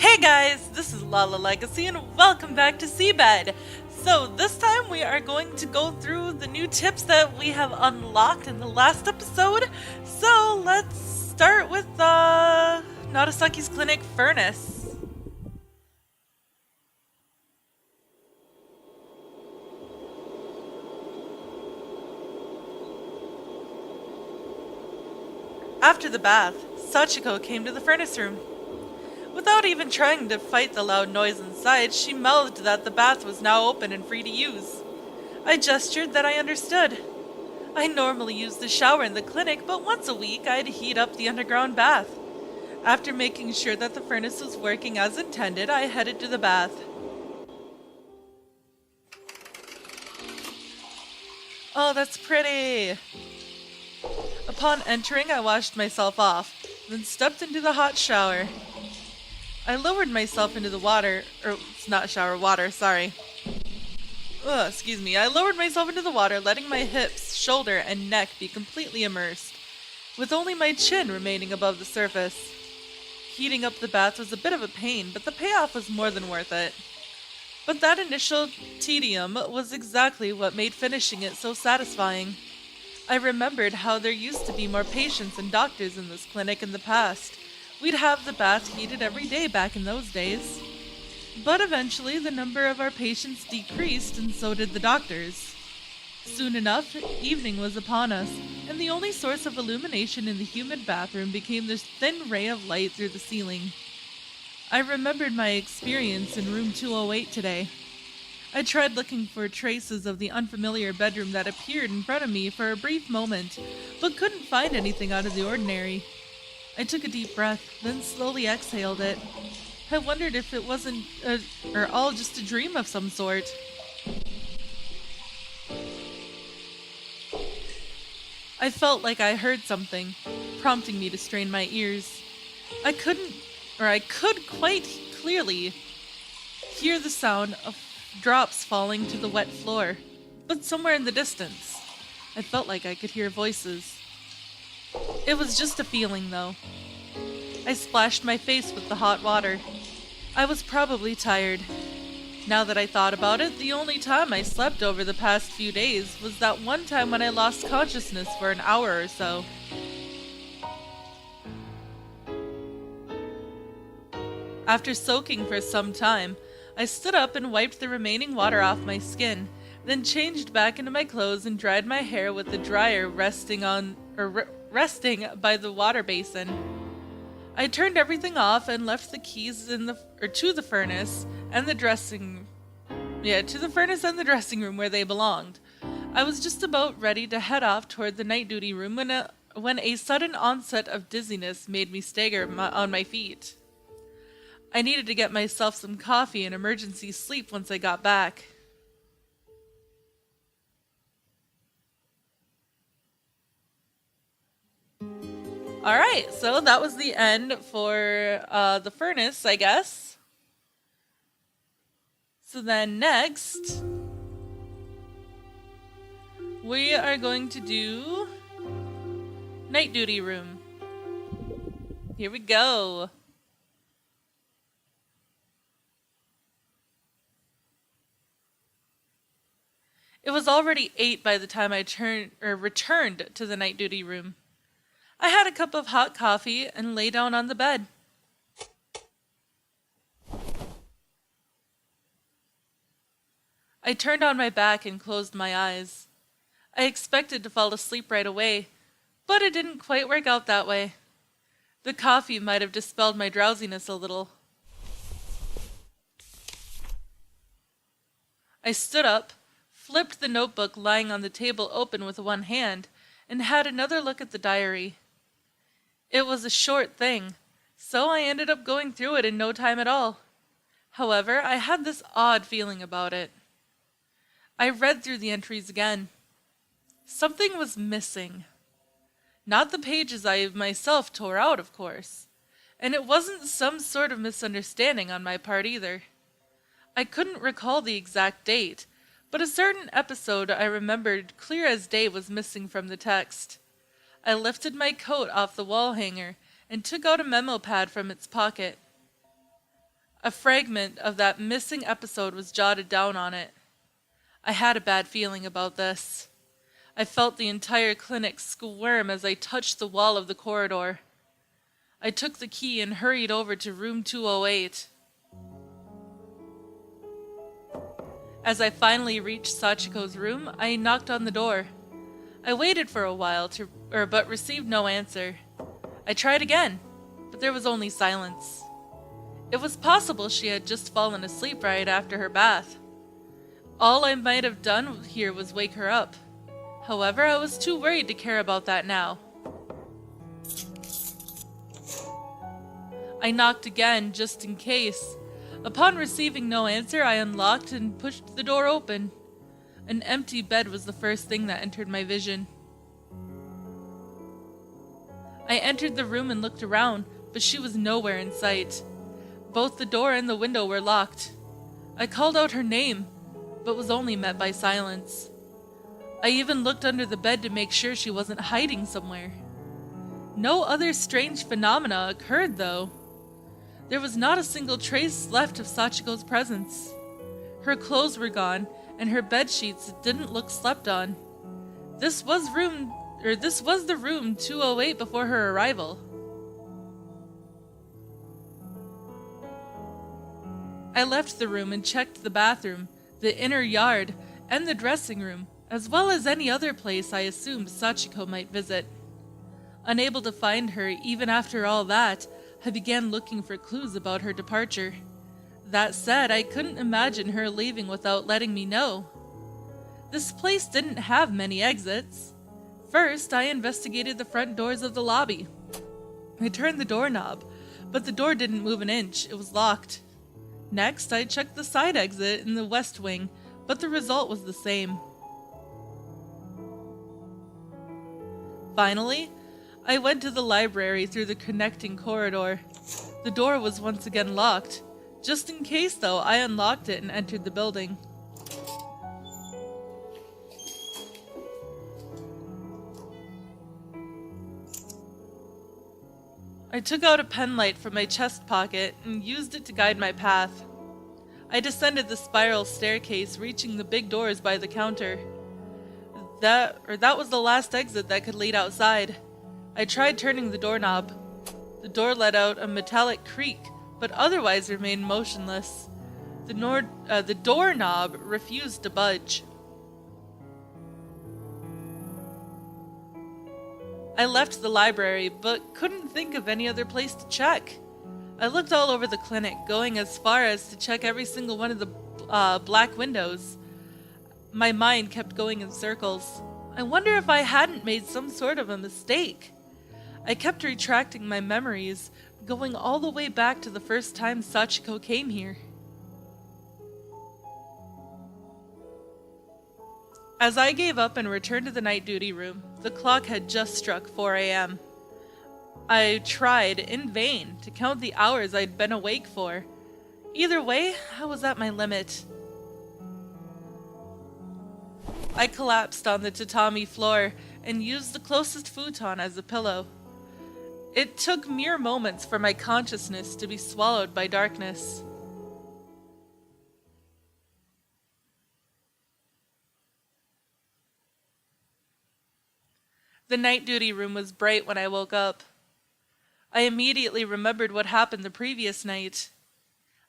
Hey guys, this is Lala Legacy and welcome back to Seabed. So this time we are going to go through the new tips that we have unlocked in the last episode. So let's start with Narasaki's clinic furnace. After the bath, Sachiko came to the furnace room. Without even trying to fight the loud noise inside, she mouthed that the bath was now open and free to use. I gestured that I understood. I normally use the shower in the clinic, but once a week I'd heat up the underground bath. After making sure that the furnace was working as intended, I headed to the bath. Oh, that's pretty! Upon entering, I washed myself off, then stepped into the hot shower. I lowered myself into the water, it's not shower, water, sorry. Excuse me. I lowered myself into the water, letting my hips, shoulder, and neck be completely immersed, with only my chin remaining above the surface. Heating up the bath was a bit of a pain, but the payoff was more than worth it. But that initial tedium was exactly what made finishing it so satisfying. I remembered how there used to be more patients and doctors in this clinic in the past. We'd have the bath heated every day back in those days. But eventually the number of our patients decreased and so did the doctors. Soon enough, evening was upon us, and the only source of illumination in the humid bathroom became this thin ray of light through the ceiling. I remembered my experience in room 208 today. I tried looking for traces of the unfamiliar bedroom that appeared in front of me for a brief moment, but couldn't find anything out of the ordinary. I took a deep breath, then slowly exhaled it. I wondered if it wasn't or all just a dream of some sort. I felt like I heard something, prompting me to strain my ears. I could quite clearly hear the sound of drops falling to the wet floor, but somewhere in the distance, I felt like I could hear voices. It was just a feeling, though. I splashed my face with the hot water. I was probably tired. Now that I thought about it, the only time I slept over the past few days was that one time when I lost consciousness for an hour or so. After soaking for some time, I stood up and wiped the remaining water off my skin, then changed back into my clothes and dried my hair with the dryer resting by the water basin. I turned everything off and left the keys to the furnace and the dressing room where they belonged. I was just about ready to head off toward the night duty room when a sudden onset of dizziness made me stagger on my feet. I needed to get myself some coffee and emergency sleep once I got back. Alright, so that was the end for the furnace, I guess. So then next, we are going to do night duty room. Here we go. It was already 8 by the time I returned to the night duty room. I had a cup of hot coffee and lay down on the bed. I turned on my back and closed my eyes. I expected to fall asleep right away, but it didn't quite work out that way. The coffee might have dispelled my drowsiness a little. I stood up, flipped the notebook lying on the table open with one hand, and had another look at the diary. It was a short thing, so I ended up going through it in no time at all. However, I had this odd feeling about it. I read through the entries again. Something was missing. Not the pages I myself tore out, of course. And it wasn't some sort of misunderstanding on my part either. I couldn't recall the exact date, but a certain episode I remembered clear as day was missing from the text. I lifted my coat off the wall hanger and took out a memo pad from its pocket. A fragment of that missing episode was jotted down on it. I had a bad feeling about this. I felt the entire clinic squirm as I touched the wall of the corridor. I took the key and hurried over to room 208. As I finally reached Sachiko's room, I knocked on the door. I waited for a while but received no answer. I tried again, but there was only silence. It was possible she had just fallen asleep right after her bath. All I might have done here was wake her up. However, I was too worried to care about that now. I knocked again, just in case. Upon receiving no answer, I unlocked and pushed the door open. An empty bed was the first thing that entered my vision. I entered the room and looked around, but she was nowhere in sight. Both the door and the window were locked. I called out her name, but was only met by silence. I even looked under the bed to make sure she wasn't hiding somewhere. No other strange phenomena occurred, though. There was not a single trace left of Sachiko's presence. Her clothes were gone, and her bed sheets didn't look slept on. This was the room 208 before her arrival. I left the room and checked the bathroom, the inner yard, and the dressing room, as well as any other place I assumed Sachiko might visit. Unable to find her even after all that, I began looking for clues about her departure. That said, I couldn't imagine her leaving without letting me know. This place didn't have many exits. First, I investigated the front doors of the lobby. I turned the doorknob, but the door didn't move an inch. It was locked. Next, I checked the side exit in the west wing, but the result was the same. Finally, I went to the library through the connecting corridor. The door was once again locked. Just in case, though, I unlocked it and entered the building. I took out a penlight from my chest pocket and used it to guide my path. I descended the spiral staircase, reaching the big doors by the counter. That was the last exit that could lead outside. I tried turning the doorknob. The door let out a metallic creak, but otherwise remained motionless. The doorknob refused to budge. I left the library, but couldn't think of any other place to check. I looked all over the clinic, going as far as to check every single one of the black windows. My mind kept going in circles. I wonder if I hadn't made some sort of a mistake. I kept retracting my memories, going all the way back to the first time Sachiko came here. As I gave up and returned to the night duty room, the clock had just struck 4 a.m. I tried, in vain, to count the hours I'd been awake for. Either way, I was at my limit. I collapsed on the tatami floor and used the closest futon as a pillow. It took mere moments for my consciousness to be swallowed by darkness. The night duty room was bright when I woke up. I immediately remembered what happened the previous night.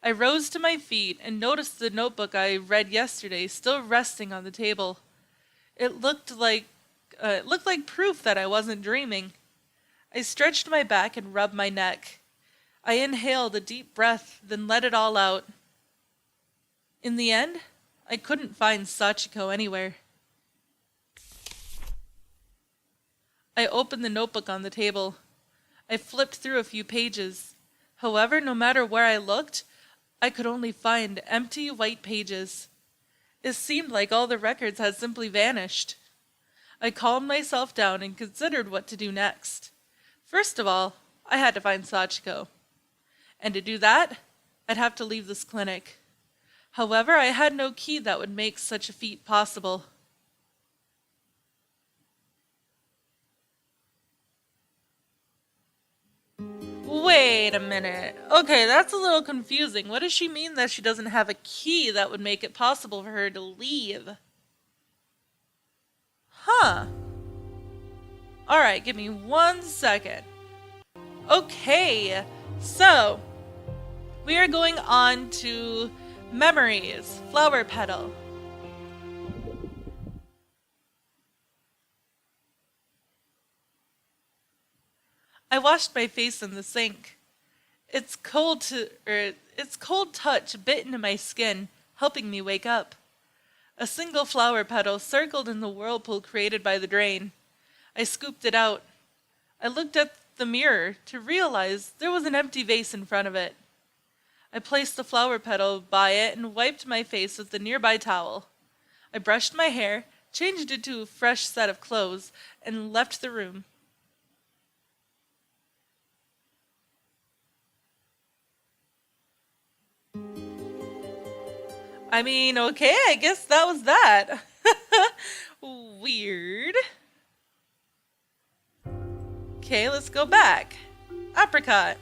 I rose to my feet and noticed the notebook I read yesterday still resting on the table. It looked like proof that I wasn't dreaming. I stretched my back and rubbed my neck. I inhaled a deep breath, then let it all out. In the end, I couldn't find Sachiko anywhere. I opened the notebook on the table. I flipped through a few pages. However, no matter where I looked, I could only find empty white pages. It seemed like all the records had simply vanished. I calmed myself down and considered what to do next. First of all, I had to find Sachiko. And to do that, I'd have to leave this clinic. However, I had no key that would make such a feat possible. Wait a minute. Okay, that's a little confusing. What does she mean that she doesn't have a key that would make it possible for her to leave? Huh. Alright, give me 1 second. Okay, so we are going on to Memories, Flower Petal. I washed my face in the sink. Its cold touch bit into my skin, helping me wake up. A single flower petal circled in the whirlpool created by the drain. I scooped it out. I looked at the mirror to realize there was an empty vase in front of it. I placed the flower petal by it and wiped my face with the nearby towel. I brushed my hair, changed into a fresh set of clothes, and left the room. I mean, okay, I guess that was that. Weird. Okay, let's go back. Apricot.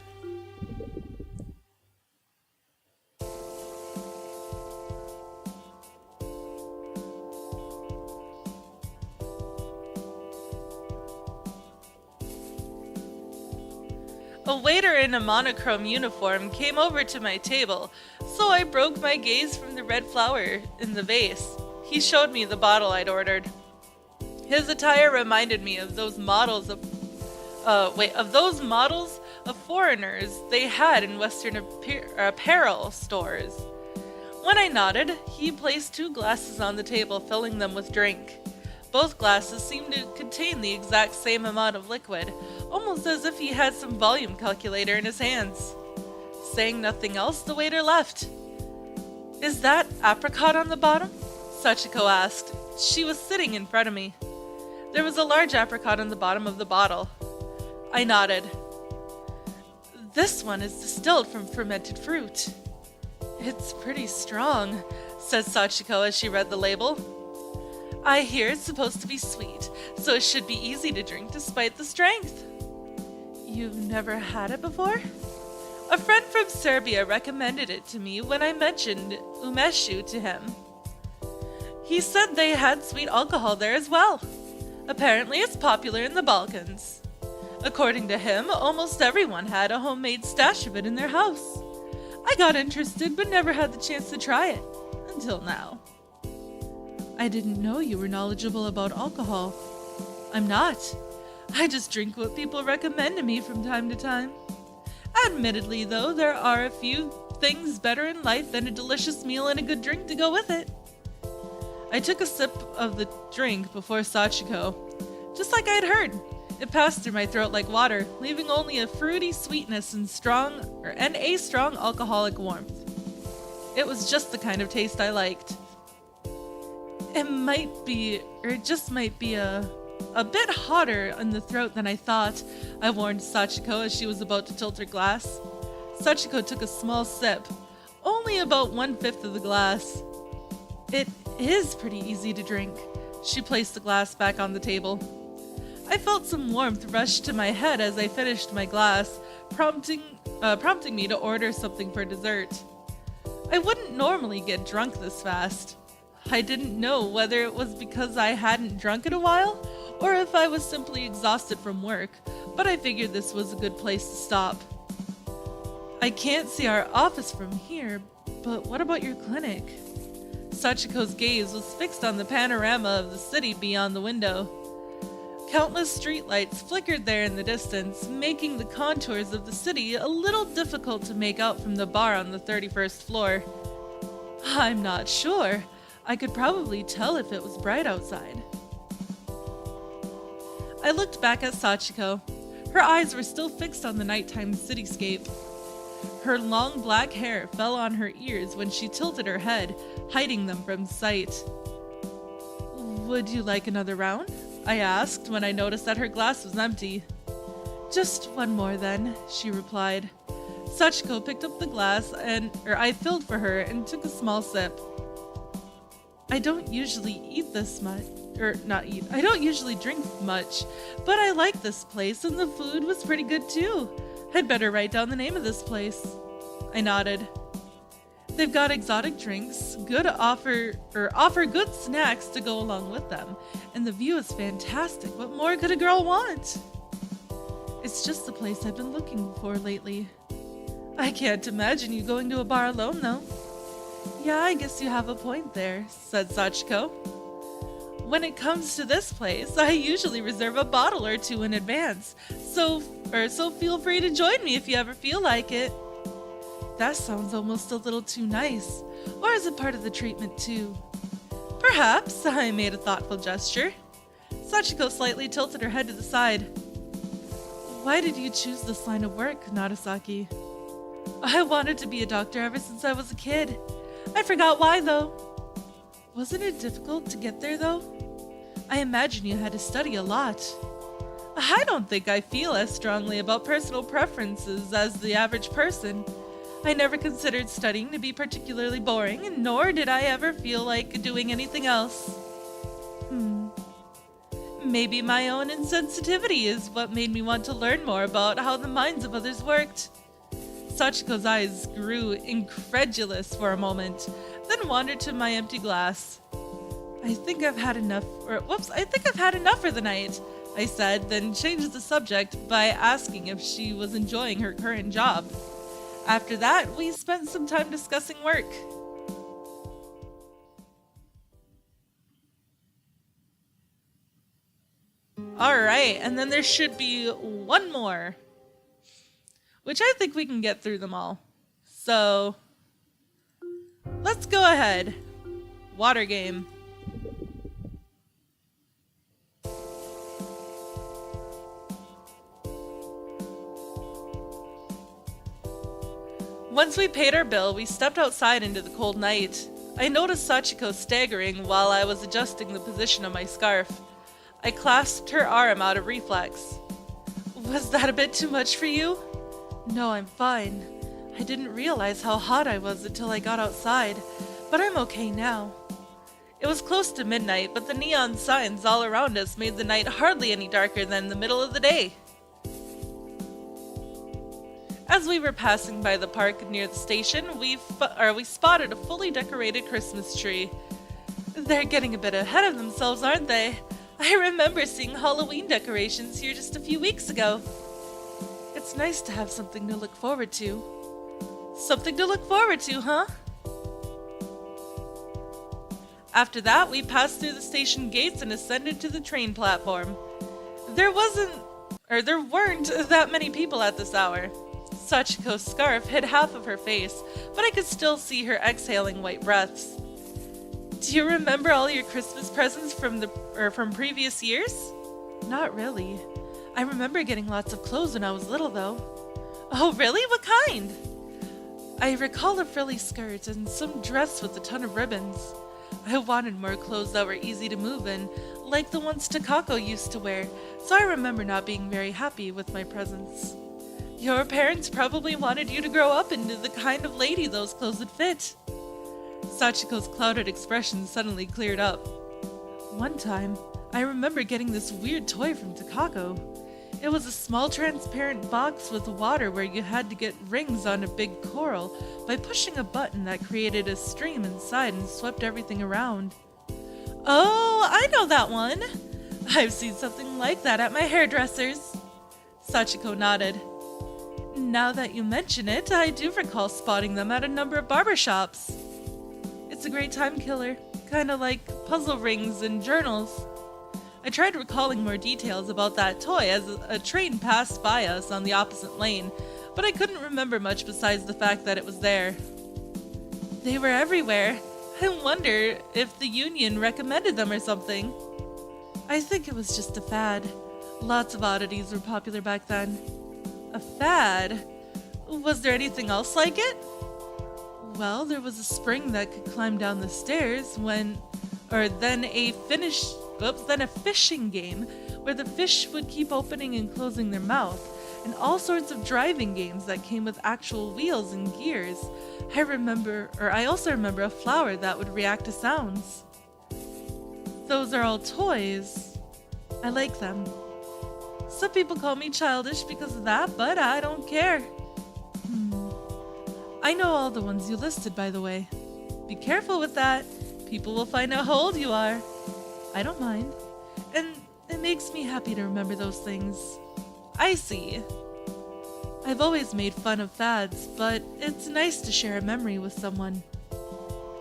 A waiter in a monochrome uniform came over to my table, so I broke my gaze from the red flower in the vase. He showed me the bottle I'd ordered. His attire reminded me of those models of foreigners they had in Western apparel stores. When I nodded, he placed 2 glasses on the table, filling them with drink. Both glasses seemed to contain the exact same amount of liquid, almost as if he had some volume calculator in his hands. Saying nothing else, the waiter left. "Is that apricot on the bottom?" Sachiko asked. She was sitting in front of me. There was a large apricot on the bottom of the bottle. I nodded. "This one is distilled from fermented fruit." "It's pretty strong," said Sachiko as she read the label. "I hear it's supposed to be sweet, so it should be easy to drink despite the strength." "You've never had it before?" "A friend from Serbia recommended it to me when I mentioned umeshu to him. He said they had sweet alcohol there as well. Apparently it's popular in the Balkans. According to him, almost everyone had a homemade stash of it in their house. I got interested but never had the chance to try it. Until now." "I didn't know you were knowledgeable about alcohol." "I'm not. I just drink what people recommend to me from time to time. Admittedly, though, there are a few things better in life than a delicious meal and a good drink to go with it." I took a sip of the drink before Sachiko. Just like I'd heard, it passed through my throat like water, leaving only a fruity sweetness and a strong alcoholic warmth. It was just the kind of taste I liked. It just might be a bit hotter in the throat than I thought," I warned Sachiko as she was about to tilt her glass. Sachiko took a small sip, only about 1/5 of the glass. "It is pretty easy to drink." She placed the glass back on the table. I felt some warmth rush to my head as I finished my glass, prompting me to order something for dessert. I wouldn't normally get drunk this fast. I didn't know whether it was because I hadn't drunk in a while, or if I was simply exhausted from work, but I figured this was a good place to stop. "I can't see our office from here, but what about your clinic?" Sachiko's gaze was fixed on the panorama of the city beyond the window. Countless streetlights flickered there in the distance, making the contours of the city a little difficult to make out from the bar on the 31st floor. "I'm not sure. I could probably tell if it was bright outside." I looked back at Sachiko. Her eyes were still fixed on the nighttime cityscape. Her long black hair fell on her ears when she tilted her head, hiding them from sight. "Would you like another round?" I asked when I noticed that her glass was empty. "Just one more then," she replied. Sachiko picked up the glass I filled for her and took a small sip. I don't usually I don't usually drink much, but I like this place and the food was pretty good too," I'd better write down the name of this place. I nodded. They've got exotic drinks, offer good snacks to go along with them, and the view is fantastic. What more could a girl want? It's just the place I've been looking for lately. I can't imagine you going to a bar alone, though. Yeah, I guess you have a point there, said Sachiko. When it comes to this place, I usually reserve a bottle or two in advance, so feel free to join me if you ever feel like it. That sounds almost a little too nice. Or is it part of the treatment too? Perhaps, I made a thoughtful gesture. Sachiko slightly tilted her head to the side. Why did you choose this line of work, Narasaki? I wanted to be a doctor ever since I was a kid. I forgot why, though. Wasn't it difficult to get there, though? I imagine you had to study a lot. I don't think I feel as strongly about personal preferences as the average person. I never considered studying to be particularly boring, nor did I ever feel like doing anything else. Maybe my own insensitivity is what made me want to learn more about how the minds of others worked. Sachiko's eyes grew incredulous for a moment, then wandered to my empty glass. I think I've had enough for the night, I said, then changed the subject by asking if she was enjoying her current job. After that, we spent some time discussing work. Alright, and then there should be one more, which I think we can get through them all. So, let's go ahead. Water game. Once we paid our bill, we stepped outside into the cold night. I noticed Sachiko staggering while I was adjusting the position of my scarf. I clasped her arm out of reflex. Was that a bit too much for you? No, I'm fine. I didn't realize how hot I was until I got outside, but I'm okay now. It was close to midnight, but the neon signs all around us made the night hardly any darker than the middle of the day. As we were passing by the park near the station, we spotted a fully decorated Christmas tree. They're getting a bit ahead of themselves, aren't they? I remember seeing Halloween decorations here just a few weeks ago. It's nice to have something to look forward to. Something to look forward to, huh? After that, we passed through the station gates and ascended to the train platform. There weren't that many people at this hour. Sachiko's scarf hid half of her face, but I could still see her exhaling white breaths. Do you remember all your Christmas presents from previous years? Not really. I remember getting lots of clothes when I was little, though. Oh, really? What kind? I recall a frilly skirt and some dress with a ton of ribbons. I wanted more clothes that were easy to move in, like the ones Takako used to wear, so I remember not being very happy with my presents. Your parents probably wanted you to grow up into the kind of lady those clothes would fit. Sachiko's clouded expression suddenly cleared up. One time, I remember getting this weird toy from Takako. It was a small transparent box with water where you had to get rings on a big coral by pushing a button that created a stream inside and swept everything around. Oh, I know that one! I've seen something like that at my hairdresser's. Sachiko nodded. Now that you mention it, I do recall spotting them at a number of barbershops. It's a great time killer, kind of like puzzle rings and journals. I tried recalling more details about that toy as a train passed by us on the opposite lane, but I couldn't remember much besides the fact that it was there. They were everywhere. I wonder if the union recommended them or something. I think it was just a fad. Lots of oddities were popular back then. A fad? Was there anything else like it? Well, there was a spring that could climb down the stairs then a fishing game where the fish would keep opening and closing their mouth, and all sorts of driving games that came with actual wheels and gears. I also remember a flower that would react to sounds. Those are all toys. I like them. Some people call me childish because of that, but I don't care. I know all the ones you listed, by the way. Be careful with that. People will find out how old you are. I don't mind. And it makes me happy to remember those things. I see. I've always made fun of fads, but it's nice to share a memory with someone.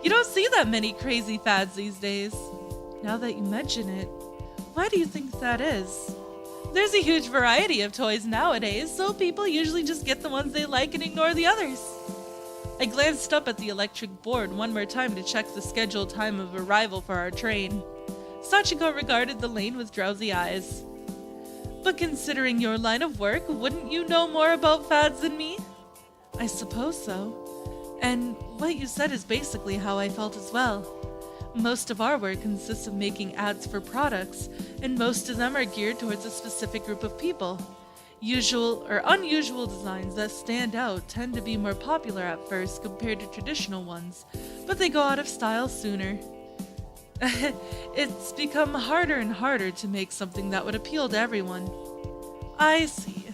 You don't see that many crazy fads these days. Now that you mention it, why do you think that is? There's a huge variety of toys nowadays, so people usually just get the ones they like and ignore the others. I glanced up at the electric board one more time to check the scheduled time of arrival for our train. Sachiko regarded the lane with drowsy eyes. But considering your line of work, wouldn't you know more about fads than me? I suppose so. And what you said is basically how I felt as well. Most of our work consists of making ads for products, and most of them are geared towards a specific group of people. Usual or unusual designs that stand out tend to be more popular at first compared to traditional ones, but they go out of style sooner. It's become harder and harder to make something that would appeal to everyone. I see.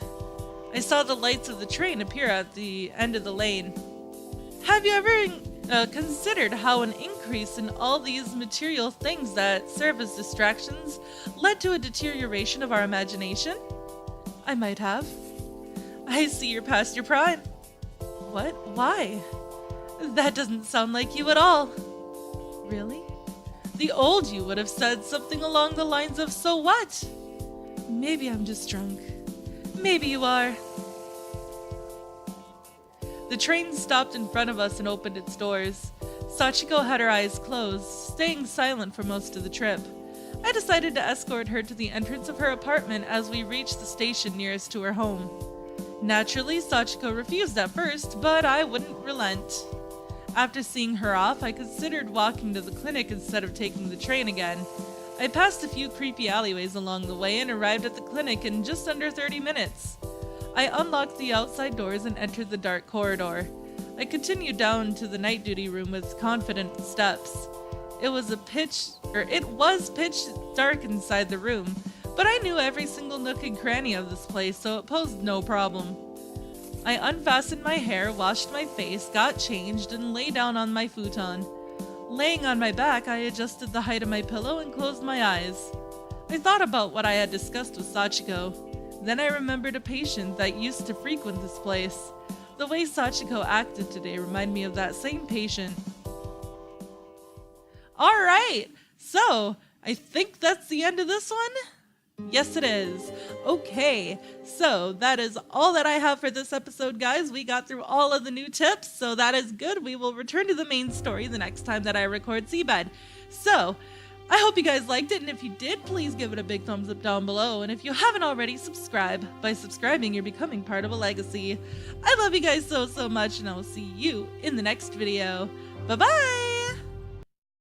I saw the lights of the train appear at the end of the lane. Have you ever considered how an increase in all these material things that serve as distractions led to a deterioration of our imagination? I might have. I see you're past your prime. What? Why? That doesn't sound like you at all. Really? The old you would have said something along the lines of, so what? Maybe I'm just drunk. Maybe you are. The train stopped in front of us and opened its doors. Sachiko had her eyes closed, staying silent for most of the trip. I decided to escort her to the entrance of her apartment as we reached the station nearest to her home. Naturally, Sachiko refused at first, but I wouldn't relent. After seeing her off, I considered walking to the clinic instead of taking the train again. I passed a few creepy alleyways along the way and arrived at the clinic in just under 30 minutes. I unlocked the outside doors and entered the dark corridor. I continued down to the night duty room with confident steps. It was pitch dark inside the room, but I knew every single nook and cranny of this place, so it posed no problem. I unfastened my hair, washed my face, got changed, and lay down on my futon. Laying on my back, I adjusted the height of my pillow and closed my eyes. I thought about what I had discussed with Sachiko. Then I remembered a patient that used to frequent this place. The way Sachiko acted today reminded me of that same patient. Alright, so I think that's the end of this one? Yes, it is. Okay, so that is all that I have for this episode, guys. We got through all of the new tips, so that is good. We will return to the main story the next time that I record Seabed. So, I hope you guys liked it, and if you did, please give it a big thumbs up down below. And if you haven't already, subscribe. By subscribing, you're becoming part of a legacy. I love you guys so much, and I will see you in the next video. Bye-bye!